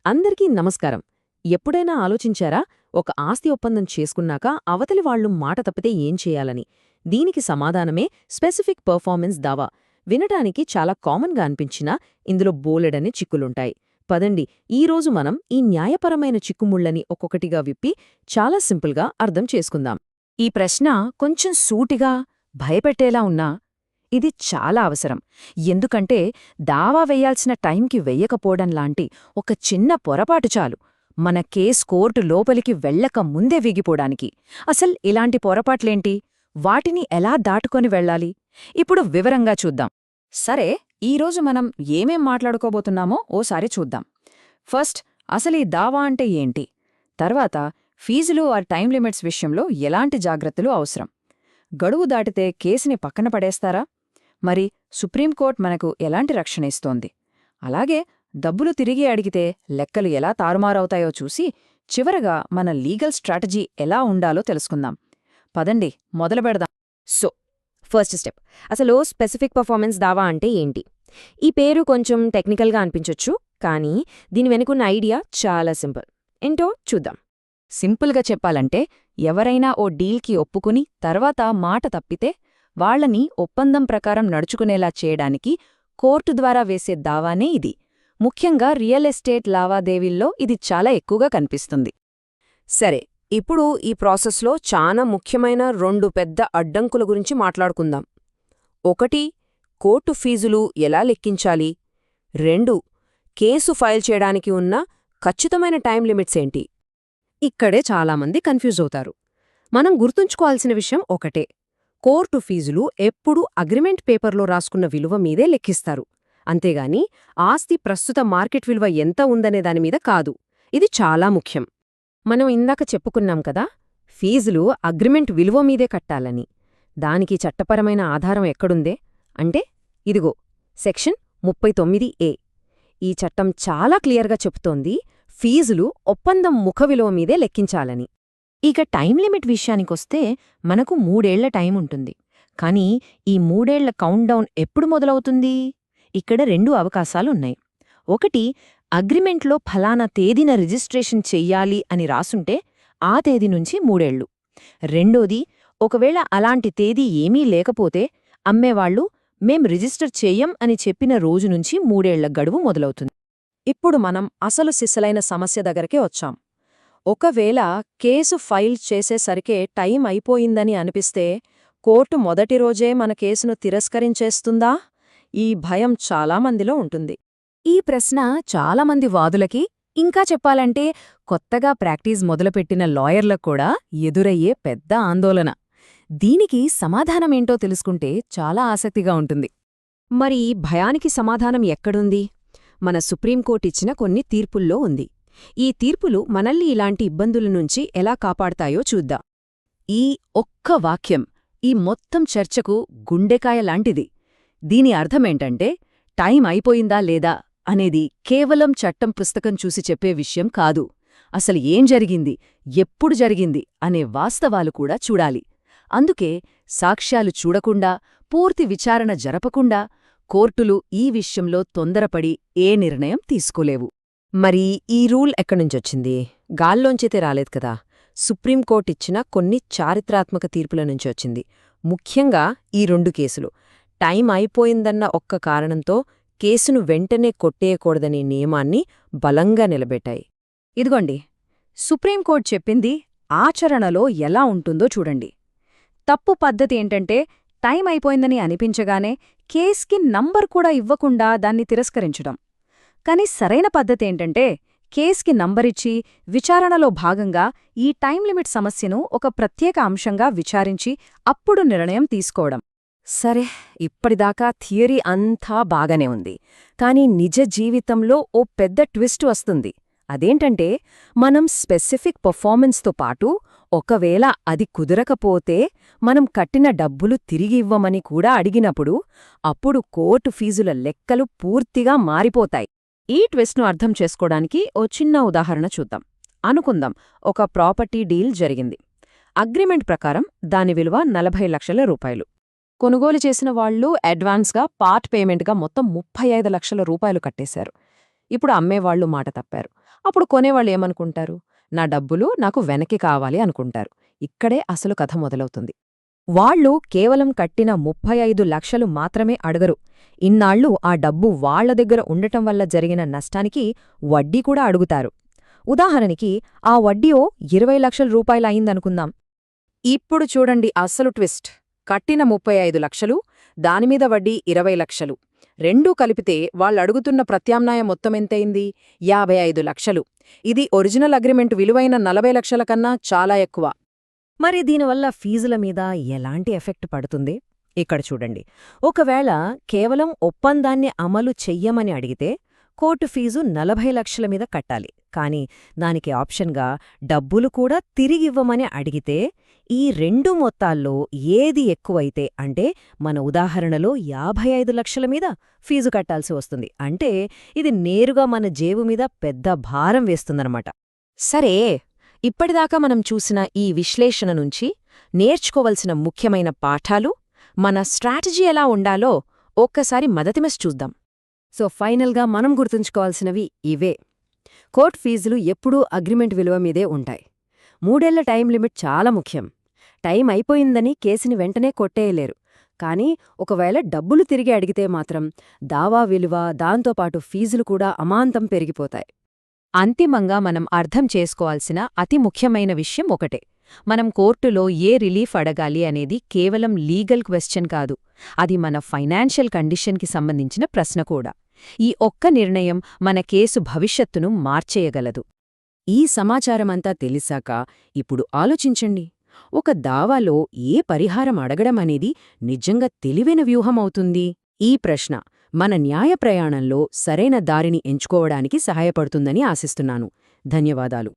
అందరికీ నమస్కారం. ఎప్పుడైనా ఆలోచించారా, ఒక ఆస్తి ఒప్పందం చేసుకున్నాక అవతలి వాళ్ళు మాట తప్పితే ఏం చేయాలని? దీనికి సమాధానమే స్పెసిఫిక్ పర్ఫార్మెన్స్ దావా. వినటానికి చాలా కామన్గా అనిపించినా ఇందులో బోలెడని చిక్కులుంటాయి. పదండి, ఈరోజు మనం ఈ న్యాయపరమైన చిక్కుముళ్లని ఒక్కొక్కటిగా విప్పి చాలా సింపుల్గా అర్థం చేసుకుందాం. ఈ ప్రశ్న కొంచెం సూటిగా, భయపెట్టేలా ఉన్నా ఇది చాలా అవసరం. ఎందుకంటే దావా వెయ్యాల్సిన టైంకి వెయ్యకపోవడంలాంటి ఒక చిన్న పొరపాటు చాలు మన కేస్ కోర్టు లోపలికి వెళ్లక ముందే విగిపోవడానికి. ఇలాంటి పొరపాట్లేంటి? వాటిని ఎలా దాటుకొని వెళ్ళాలి? ఇప్పుడు వివరంగా చూద్దాం. సరే, ఈరోజు మనం ఏమేం మాట్లాడుకోబోతున్నామో ఓసారి చూద్దాం. ఫస్ట్, ఈ దావా అంటే ఏంటి? తర్వాత, ఫీజులు టైం లిమిట్స్ విషయంలో ఎలాంటి జాగ్రత్తలు అవసరం? గడువు దాటితే కేసుని పక్కన పడేస్తారా? మరి సుప్రీంకోర్టు మనకు ఎలాంటి రక్షణ ఇస్తోంది? అలాగే డబ్బులు తిరిగి అడిగితే లెక్కలు ఎలా తారుమారవుతాయో చూసి చివరగా మన లీగల్ స్ట్రాటజీ ఎలా ఉండాలో తెలుసుకుందాం. పదండి, మొదలుపెడదాం. ఫస్ట్ స్టెప్, స్పెసిఫిక్ పర్ఫార్మెన్స్ దావా అంటే ఏంటి? ఈ పేరు కొంచెం టెక్నికల్గా అనిపించొచ్చు, కానీ దీని వెనుకున్న ఐడియా చాలా సింపుల్. ఏంటో చూద్దాం. సింపుల్గా చెప్పాలంటే, ఎవరైనా ఓ డీల్కి ఒప్పుకుని తర్వాత మాట తప్పితే వాళ్లని ఒప్పందం ప్రకారం నడుచుకునేలా చేయడానికి కోర్టు ద్వారా వేసే దావానే ఇది. ముఖ్యంగా రియల్ ఎస్టేట్ లావాదేవీల్లో ఇది చాలా ఎక్కువగా కనిపిస్తుంది. సరే, ఇప్పుడు ఈ ప్రాసెస్లో చాలా ముఖ్యమైన 2 పెద్ద అడ్డంకుల గురించి మాట్లాడుకుందాం. 1, కోర్టు ఫీజులు ఎలా లెక్కించాలి? 2, కేసు ఫైల్ చేయడానికి ఉన్న ఖచ్చితమైన టైం లిమిట్స్ ఏంటి? ఇక్కడే చాలామంది కన్ఫ్యూజ్ అవుతారు. మనం గుర్తుంచుకోవాల్సిన విషయం ఒకటే: కోర్టు ఫీజులు ఎప్పుడూ అగ్రిమెంట్ పేపర్లో రాసుకున్న విలువ మీదే లెక్కిస్తారు, అంతేగాని ఆస్తి ప్రస్తుత మార్కెట్ విలువ ఎంత ఉందనే దానిమీద కాదు. ఇది చాలా ముఖ్యం. మనం ఇందాక చెప్పుకున్నాం కదా, ఫీజులు అగ్రిమెంట్ విలువ మీదే కట్టాలని. దానికి చట్టపరమైన ఆధారం ఎక్కడుందే అంటే, ఇదిగో సెక్షన్ 39A. ఈ చట్టం చాలా క్లియర్గా చెప్తోంది, ఫీజులు ఒప్పందం ముఖ విలువ మీదే లెక్కించాలని. ఇక టైం లిమిట్ విషయానికొస్తే మనకు 3 ఏళ్ల టైం ఉంటుంది. కానీ ఈ 3 ఏళ్ల కౌంట్డౌన్ ఎప్పుడు మొదలవుతుంది? ఇక్కడ 2 అవకాశాలున్నాయి. ఒకటి, అగ్రిమెంట్లో ఫలానా తేదీన రిజిస్ట్రేషన్ చెయ్యాలి అని రాసుంటే ఆ తేదీ నుంచి 3 ఏళ్లు. రెండోది, ఒకవేళ అలాంటి తేదీ ఏమీ లేకపోతే అమ్మేవాళ్లు మేం రిజిస్టర్ చెయ్యం అని చెప్పిన రోజు నుంచి 3 ఏళ్ల గడువు మొదలవుతుంది. ఇప్పుడు మనం అసలు సిసలైన సమస్య దగ్గరకే వచ్చాం. ఒకవేళ కేసు ఫైల్ చేసేసరికే టైం అయిపోయిందని అనిపిస్తే కోర్టు మొదటి రోజే మన కేసును తిరస్కరించేస్తుందా? ఈ భయం చాలామందిలో ఉంటుంది. ఈ ప్రశ్న చాలామంది వాదులకి, ఇంకా చెప్పాలంటే కొత్తగా ప్రాక్టీస్ మొదలుపెట్టిన లాయర్లకు కూడా ఎదురయ్యే పెద్ద ఆందోళన. దీనికి సమాధానమేంటో తెలుసుకుంటే చాలా ఆసక్తిగా ఉంటుంది. మరి ఈ భయానికి సమాధానం ఎక్కడుంది? మన సుప్రీంకోర్టు ఇచ్చిన కొన్ని తీర్పుల్లో ఉంది. ఈ తీర్పులు మనల్ని ఇలాంటి ఇబ్బందుల నుంచి ఎలా కాపాడతాయో చూద్దాం. ఈ ఒక్క వాక్యం ఈ మొత్తం చర్చకు గుండెకాయ లాంటిది. దీని అర్థమేంటంటే, టైం అయిపోయిందా లేదా అనేది కేవలం చట్టం పుస్తకం చూసి చెప్పే విషయం కాదు. అసలు ఏం జరిగింది, ఎప్పుడు జరిగింది అనే వాస్తవాలు కూడా చూడాలి. అందుకే సాక్ష్యాలు చూడకుండా, పూర్తి విచారణ జరపకుండా కోర్టులు ఈ విషయంలో తొందరపడి ఏ నిర్ణయం తీసుకోలేవు. మరి ఈ రూల్ ఎక్కడ్నుంచొచ్చింది? గాల్లోంచైతే రాలేదు కదా. సుప్రీంకోర్టు ఇచ్చిన కొన్ని చారిత్రాత్మక తీర్పుల నుంచి వచ్చింది. ముఖ్యంగా ఈ 2 కేసులు టైం అయిపోయిందన్న ఒక్క కారణంతో కేసును వెంటనే కొట్టేయకూడదనే నియమాన్ని బలంగా నిలబెట్టాయి. ఇదిగోండి, సుప్రీంకోర్టు చెప్పింది ఆచరణలో ఎలా ఉంటుందో చూడండి. తప్పు పద్ధతి ఏంటంటే, టైం అయిపోయిందని అనిపించగానే కేస్కి నంబర్ కూడా ఇవ్వకుండా దాన్ని తిరస్కరించడం. కాని సరైన పద్ధతేంటంటే, కేస్కి నంబరిచ్చి విచారణలో భాగంగా ఈ టైం లిమిట్ సమస్యను ఒక ప్రత్యేక అంశంగా విచారించి అప్పుడు నిర్ణయం తీసుకోవడం. సరే, ఇప్పటిదాకా థియరీ అంతా బాగానే ఉంది. కానీ నిజ జీవితంలో ఓ పెద్ద ట్విస్ట్ వస్తుంది. అదేంటంటే, మనం స్పెసిఫిక్ పర్ఫార్మెన్స్తో పాటు ఒకవేళ అది కుదరకపోతే మనం కట్టిన డబ్బులు తిరిగి ఇవ్వమని కూడా అడిగినప్పుడు అప్పుడు కోర్టు ఫీజుల లెక్కలు పూర్తిగా మారిపోతాయి. ఈ ట్విస్ట్ను అర్థం చేసుకోవడానికి ఓ చిన్న ఉదాహరణ చూద్దాం. అనుకుందాం, ఒక ప్రాపర్టీ డీల్ జరిగింది. అగ్రిమెంట్ ప్రకారం దాని విలువ 40 లక్షల రూపాయలు. కొనుగోలు చేసిన వాళ్లు అడ్వాన్స్గా పార్ట్ పేమెంట్గా మొత్తం 35 లక్షల రూపాయలు కట్టేశారు. ఇప్పుడు అమ్మేవాళ్లు మాట తప్పారు. అప్పుడు కొనేవాళ్ళు ఏమనుకుంటారు? నా డబ్బులు నాకు వెనక్కి కావాలి అనుకుంటారు. ఇక్కడే అసలు కథ మొదలవుతుంది. వాళ్ళు కేవలం కట్టిన 35 లక్షలు మాత్రమే అడగరు. ఇన్నాళ్లు ఆ డబ్బు వాళ్ల దగ్గర ఉండటం వల్ల జరిగిన నష్టానికి వడ్డీ కూడా అడుగుతారు. ఉదాహరణకి ఆ వడ్డీయో 20 లక్షల రూపాయలయిందనుకుందాం. ఇప్పుడు చూడండి అసలు ట్విస్ట్. కట్టిన 35 లక్షలు, దానిమీద వడ్డీ 20 లక్షలు. రెండూ కలిపితే వాళ్ళడుగుతున్న ప్రత్యామ్నాయ మొత్తమెంతయింది? 55 లక్షలు. ఇది ఒరిజినల్ అగ్రిమెంట్ విలువైన 40 లక్షల కన్నా చాలా ఎక్కువ. మరి దీనివల్ల ఫీజుల మీద ఎలాంటి ఎఫెక్ట్ పడుతుంది? ఇక్కడ చూడండి. ఒకవేళ కేవలం ఒప్పందాన్ని అమలు చెయ్యమని అడిగితే కోర్టు ఫీజు 40 లక్షల మీద కట్టాలి. కానీ దానికి ఆప్షన్గా డబ్బులు కూడా తిరిగివ్వమని అడిగితే ఈ రెండు మొత్తాల్లో ఏది ఎక్కువైతే, అంటే మన ఉదాహరణలో 55 లక్షల మీద ఫీజు కట్టాల్సి వస్తుంది. అంటే ఇది నేరుగా మన జేబు మీద పెద్ద భారం వేస్తుందన్నమాట. సరే, ఇప్పటిదాకా మనం చూసిన ఈ విశ్లేషణ నుంచి నేర్చుకోవలసిన ముఖ్యమైన పాఠాలు, మన స్ట్రాటజీ ఎలా ఉండాలో ఒక్కసారి మదతిమెస్ చూద్దాం. సో ఫైనల్గా మనం గుర్తుంచుకోవాల్సినవి ఇవే. కోర్ట్ ఫీజులు ఎప్పుడూ అగ్రిమెంట్ విలువ మీదే ఉంటాయి. 3 ఏళ్ల టైం లిమిట్ చాలా ముఖ్యం. టైం అయిపోయిందని కేసుని వెంటనే కొట్టేయలేరు. కానీ ఒకవేళ డబ్బులు తిరిగి అడిగితే మాత్రం దావా విలువ, దాంతోపాటు ఫీజులు కూడా అమాంతం పెరిగిపోతాయి. అంతిమంగా మనం అర్థం చేసుకోవాల్సిన అతి ముఖ్యమైన విషయం ఒకటే. మనం కోర్టులో ఏ రిలీఫ్ అడగాలి అనేది కేవలం లీగల్ క్వెశ్చన్ కాదు. అది మన ఫైనాన్షియల్ కండిషన్కి సంబంధించిన ప్రశ్న కూడా. ఈ ఒక్క నిర్ణయం మన కేసు భవిష్యత్తును మార్చేయగలదు. ఈ సమాచారమంతా తెలిసాక ఇప్పుడు ఆలోచించండి. ఒక దావాలో ఏ పరిహారం అడగడం అనేది నిజంగా తెలివైన వ్యూహమవుతుంది? ఈ ప్రశ్న మన న్యాయ ప్రయాణంలో సరైన దారిని ఎంచుకోవడానికి సహాయపడుతుందని ఆశిస్తున్నాను. ధన్యవాదాలు.